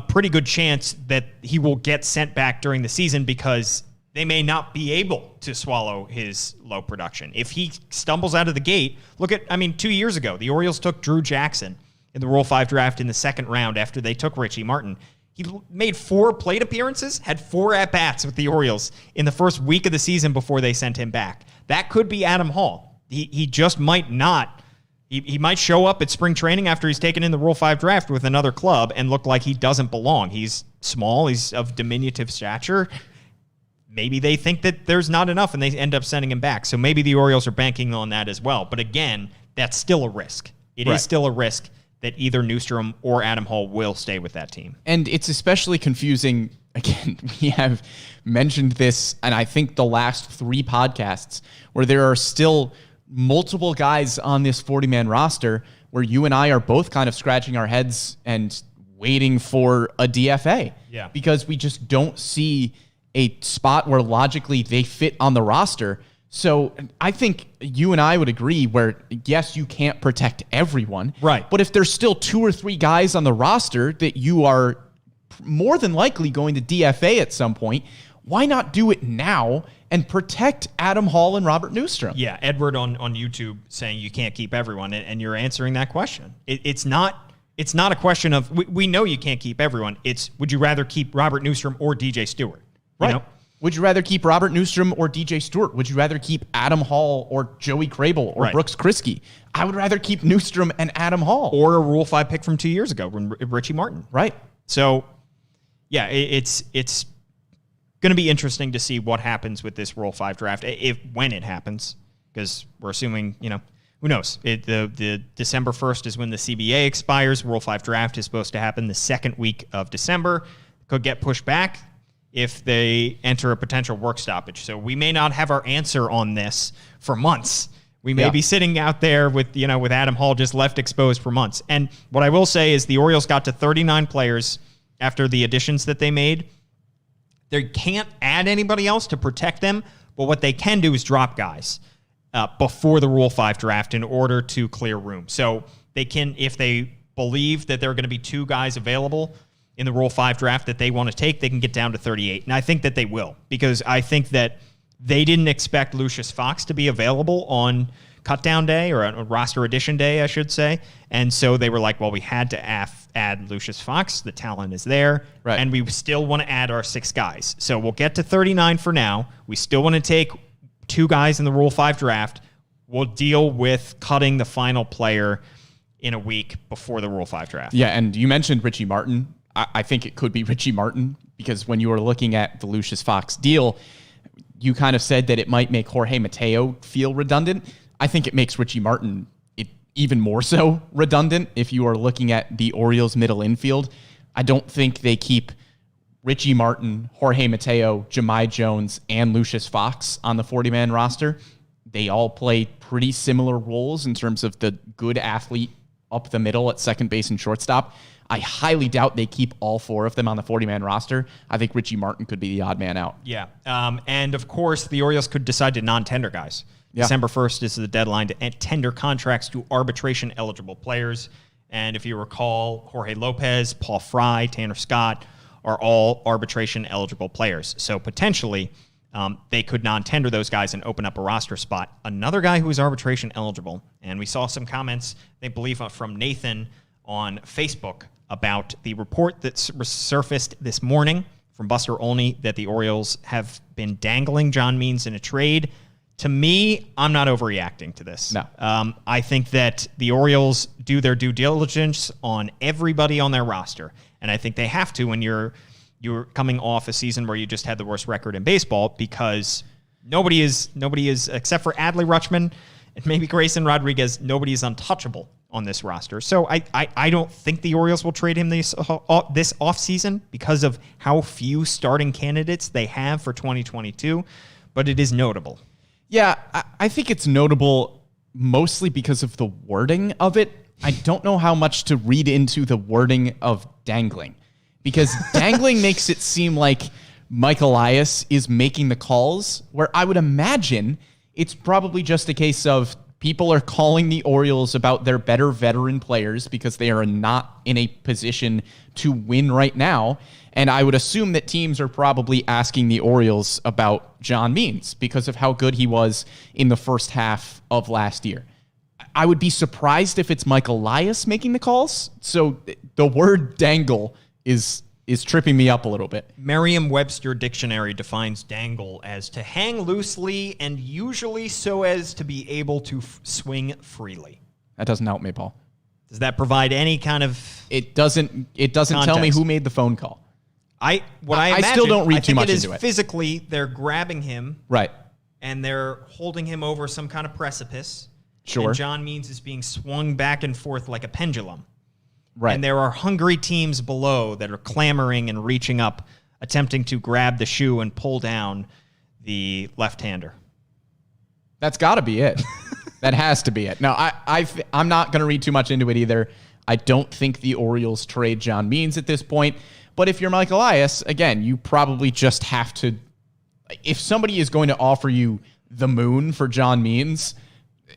pretty good chance that he will get sent back during the season because they may not be able to swallow his low production. If he stumbles out of the gate, 2 years ago, the Orioles took Drew Jackson in the Rule 5 draft in the second round after they took Richie Martin. He made 4 plate appearances, had 4 at-bats with the Orioles in the first week of the season before they sent him back. That could be Adam Hall. He just might not. He might show up at spring training after he's taken in the Rule 5 draft with another club and look like he doesn't belong. He's small. He's of diminutive stature. Maybe they think that there's not enough and they end up sending him back. So maybe the Orioles are banking on that as well. But again, that's still a risk. It is still a risk that either Neustrom or Adam Hall will stay with that team. And it's especially confusing. Again, we have mentioned this, and I think the last 3 podcasts, where there are still multiple guys on this 40-man roster where you and I are both kind of scratching our heads and waiting for a DFA. Yeah. Because we just don't see a spot where logically they fit on the roster. So I think you and I would agree where, yes, you can't protect everyone. Right. But if there's still 2 or 3 guys on the roster that you are more than likely going to DFA at some point, why not do it now and protect Adam Hall and Robert Neustrom? Yeah, Edward on YouTube saying you can't keep everyone, and you're answering that question. It's not a question of, we know you can't keep everyone. It's, would you rather keep Robert Neustrom or DJ Stewart? Right. Would you rather keep Robert Neustrom or DJ Stewart? Would you rather keep Adam Hall or Joey Crable or Brooks Kriske? I would rather keep Neustrom and Adam Hall. Or a Rule 5 pick from 2 years ago, Richie Martin. Right. So, yeah, it's going to be interesting to see what happens with this Rule 5 draft, when it happens, because we're assuming, who knows? The December 1st is when the CBA expires. Rule 5 draft is supposed to happen the second week of December. Could get pushed back if they enter a potential work stoppage. So we may not have our answer on this for months. We may be sitting out there with Adam Hall just left exposed for months. And what I will say is the Orioles got to 39 players after the additions that they made. They can't add anybody else to protect them, but what they can do is drop guys before the Rule 5 draft in order to clear room. So they can, if they believe that there are going to be 2 guys available in the Rule 5 draft that they want to take, they can get down to 38. And I think that they will, because I think that they didn't expect Lucius Fox to be available on cutdown day, or on roster addition day, I should say. And so they were like, well, we had to add Lucius Fox. The talent is there. Right. And we still want to add our 6 guys. So we'll get to 39 for now. We still want to take 2 guys in the Rule 5 draft. We'll deal with cutting the final player in a week before the Rule 5 draft. Yeah, and you mentioned Richie Martin. I think it could be Richie Martin, because when you were looking at the Lucius Fox deal, you kind of said that it might make Jorge Mateo feel redundant. I think it makes Richie Martin even more so redundant if you are looking at the Orioles' middle infield. I don't think they keep Richie Martin, Jorge Mateo, Jahmai Jones, and Lucius Fox on the 40-man roster. They all play pretty similar roles in terms of the good athlete up the middle at second base and shortstop. I highly doubt they keep all 4 of them on the 40-man roster. I think Richie Martin could be the odd man out. Yeah. And, of course, the Orioles could decide to non-tender guys. Yeah. December 1st is the deadline to tender contracts to arbitration-eligible players. And if you recall, Jorge Lopez, Paul Fry, Tanner Scott are all arbitration-eligible players. So potentially they could non-tender those guys and open up a roster spot. Another guy who is arbitration-eligible, and we saw some comments, they believe, from Nathan on Facebook about the report that surfaced this morning from Buster Olney that the Orioles have been dangling John Means in a trade. To me, I'm not overreacting to this. No. I think that the Orioles do their due diligence on everybody on their roster, and I think they have to when you're you're coming off a season where you just had the worst record in baseball because nobody is except for Adley Rutschman and maybe Grayson Rodriguez, nobody is untouchable on this roster. So I don't think the Orioles will trade him this offseason because of how few starting candidates they have for 2022, but it is notable. Yeah, I think it's notable mostly because of the wording of it. I don't know how much to read into the wording of dangling, because dangling makes it seem like Mike Elias is making the calls, where I would imagine it's probably just a case of people are calling the Orioles about their better veteran players because they are not in a position to win right now. And I would assume that teams are probably asking the Orioles about John Means because of how good he was in the first half of last year. I would be surprised if it's Mike Elias making the calls. So the word dangle is tripping me up a little bit. Merriam-Webster dictionary defines dangle as to hang loosely and usually so as to be able to swing freely. That doesn't help me, Paul. Does that provide any kind of It doesn't tell me who made the phone call. I still don't read too much into it. Physically, they're grabbing him. Right. And they're holding him over some kind of precipice. Sure. And John Means is being swung back and forth like a pendulum. Right. And there are hungry teams below that are clamoring and reaching up, attempting to grab the shoe and pull down the left-hander. That's got to be it. That has to be it. No, I'm not going to read too much into it either. I don't think the Orioles trade John Means at this point. But if you're Mike Elias, again, you probably just have to... If somebody is going to offer you the moon for John Means,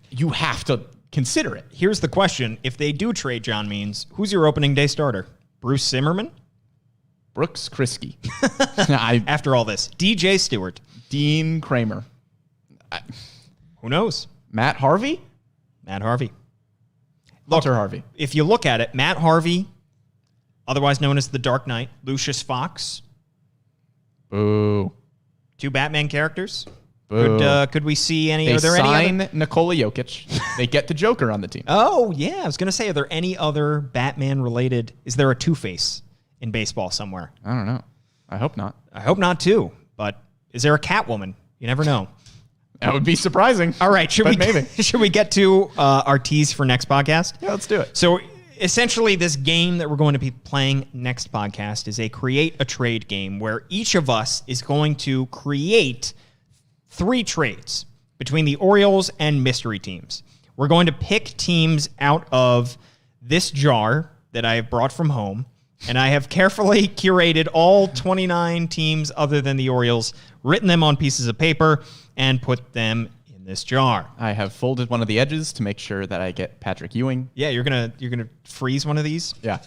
you have to consider it. Here's the question. If they do trade John Means, who's your opening day starter? Bruce Zimmerman? Brooks Kriske. After all this. DJ Stewart. Dean Kramer. Who knows? Matt Harvey? Matt Harvey. Hunter Harvey. If you look at it, Matt Harvey, otherwise known as the Dark Knight, Lucius Fox. Boo. Two Batman characters. Boo. Could we see any? They Are there sign any other? Nikola Jokic. They get the Joker on the team. Oh, yeah. I was going to say, are there any other Batman-related? Is there a Two-Face in baseball somewhere? I don't know. I hope not. I hope not, too. But is there a Catwoman? You never know. That would be surprising. All right. Should we get to our tease for next podcast? Yeah, let's do it. So essentially, this game that we're going to be playing next podcast is a create a trade game where each of us is going to create 3 trades between the Orioles and mystery teams. We're going to pick teams out of this jar that I have brought from home, and I have carefully curated all 29 teams other than the Orioles, written them on pieces of paper, and put them in this jar. I have folded one of the edges to make sure that I get Patrick Ewing. Yeah, you're gonna freeze one of these? Yeah.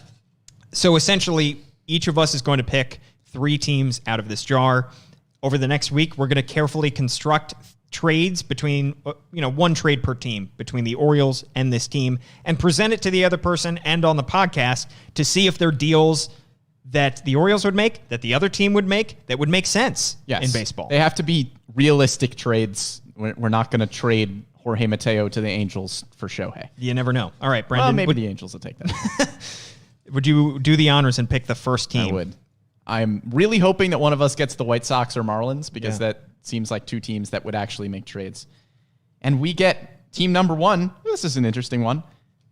So essentially, each of us is going to pick 3 teams out of this jar. Over the next week, we're going to carefully construct trades between, 1 trade per team between the Orioles and this team and present it to the other person and on the podcast to see if they're deals that the Orioles would make, that the other team would make, that would make sense in baseball. They have to be realistic trades. We're not going to trade Jorge Mateo to the Angels for Shohei. You never know. All right, Brendan. Well, maybe the Angels will take that. Would you do the honors and pick the first team? I would. I'm really hoping that one of us gets the White Sox or Marlins because that seems like 2 teams that would actually make trades. And we get team number 1. This is an interesting one.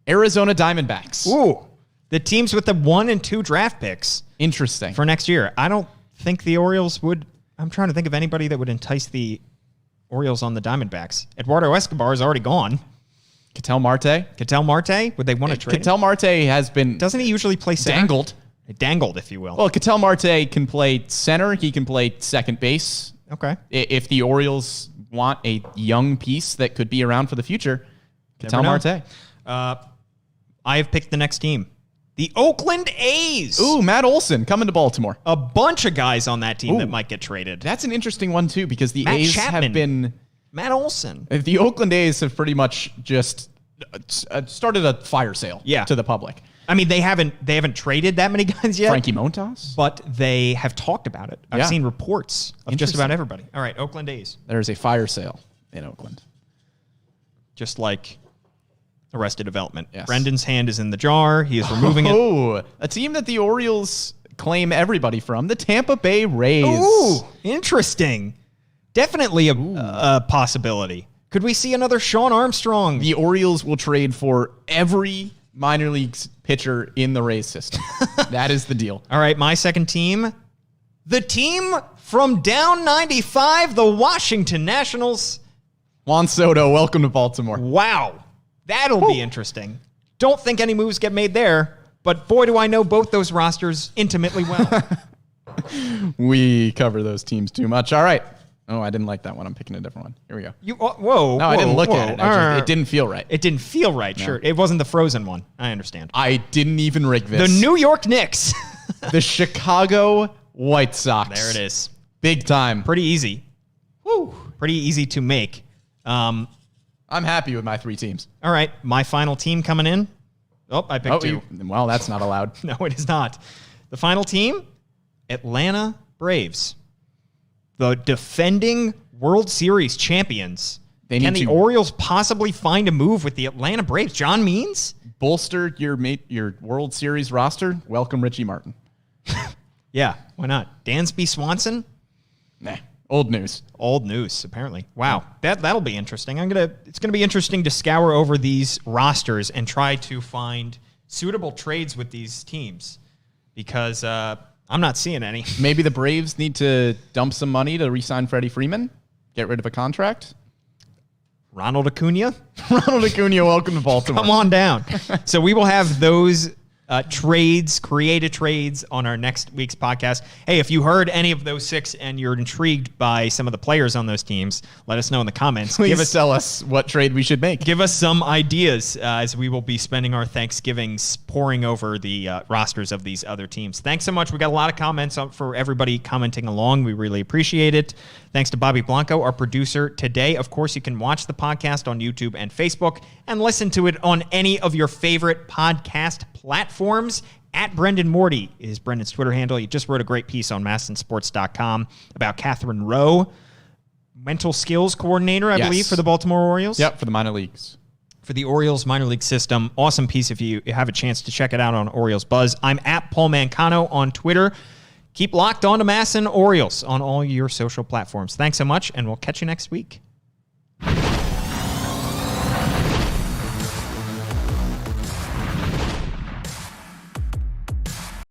Arizona Diamondbacks. Ooh, the teams with the 1 and 2 draft picks. Interesting. For next year. I don't think the Orioles would. I'm trying to think of anybody that would entice the Orioles on the Diamondbacks. Eduardo Escobar is already gone. Ketel Marte. Would they want to trade Ketel Marte has been... Doesn't he usually play center? Dangled, if you will. Well, Ketel Marte can play center. He can play second base. Okay. If the Orioles want a young piece that could be around for the future, Ketel Marte. I have picked the next team. The Oakland A's. Ooh, Matt Olson coming to Baltimore. A bunch of guys on that team that might get traded. That's an interesting one, too, because the Matt A's Chapman. have been... Matt Olson. The Oakland A's have pretty much just started a fire sale to the public. I mean, they haven't traded that many guys yet. Frankie Montas? But they have talked about it. I've seen reports of just about everybody. All right, Oakland A's. There's a fire sale in Oakland. Just like Arrested Development. Yes. Brendan's hand is in the jar. He is removing it. Oh, a team that the Orioles claim everybody from, the Tampa Bay Rays. Ooh, interesting. Definitely a possibility. Could we see another Sean Armstrong? The Orioles will trade for every minor leagues pitcher in the Rays system. That is the deal. All right, my second team. The team from down 95, the Washington Nationals. Juan Soto, welcome to Baltimore. Wow. That'll be interesting. Don't think any moves get made there, but boy, do I know both those rosters intimately well. We cover those teams too much. All right. Oh, I didn't like that one. I'm picking a different one. Here we go. Whoa. No, I didn't look at it. It didn't feel right. It didn't feel right, sure. It wasn't the frozen one. I understand. I didn't even rig this. The New York Knicks. The Chicago White Sox. There it is. Big time. Pretty easy. Woo. Pretty easy to make. I'm happy with my three teams. All right. My final team coming in. Oh, I picked two. Well, that's not allowed. No, it is not. The final team, Atlanta Braves. The defending World Series champions. Can the Orioles possibly find a move with the Atlanta Braves? John Means? Bolster your World Series roster. Welcome Richie Martin. Yeah, why not? Dansby Swanson? Nah, old news. Old news, apparently. Wow, that'll be interesting. It's gonna be interesting to scour over these rosters and try to find suitable trades with these teams because I'm not seeing any. Maybe the Braves need to dump some money to re-sign Freddie Freeman, get rid of a contract. Ronald Acuna? Ronald Acuna, welcome to Baltimore. Come on down. So we will have those creative trades on our next week's podcast. Hey, if you heard any of those six and you're intrigued by some of the players on those teams, let us know in the comments. Please tell us what trade we should make. Give us some ideas as we will be spending our Thanksgivings poring over the rosters of these other teams. Thanks so much. We got a lot of comments for everybody commenting along. We really appreciate it. Thanks to Bobby Blanco, our producer today. Of course, you can watch the podcast on YouTube and Facebook and listen to it on any of your favorite podcast platforms. At Brendan Morty is Brendan's Twitter handle. He just wrote a great piece on MASNsports.com about Catherine Rowe, mental skills coordinator, I believe, for the Baltimore Orioles. Yep, for the minor leagues. For the Orioles minor league system. Awesome piece if you have a chance to check it out on Orioles Buzz. I'm at Paul Mancano on Twitter. Keep locked on to MASN Orioles on all your social platforms. Thanks so much, and we'll catch you next week.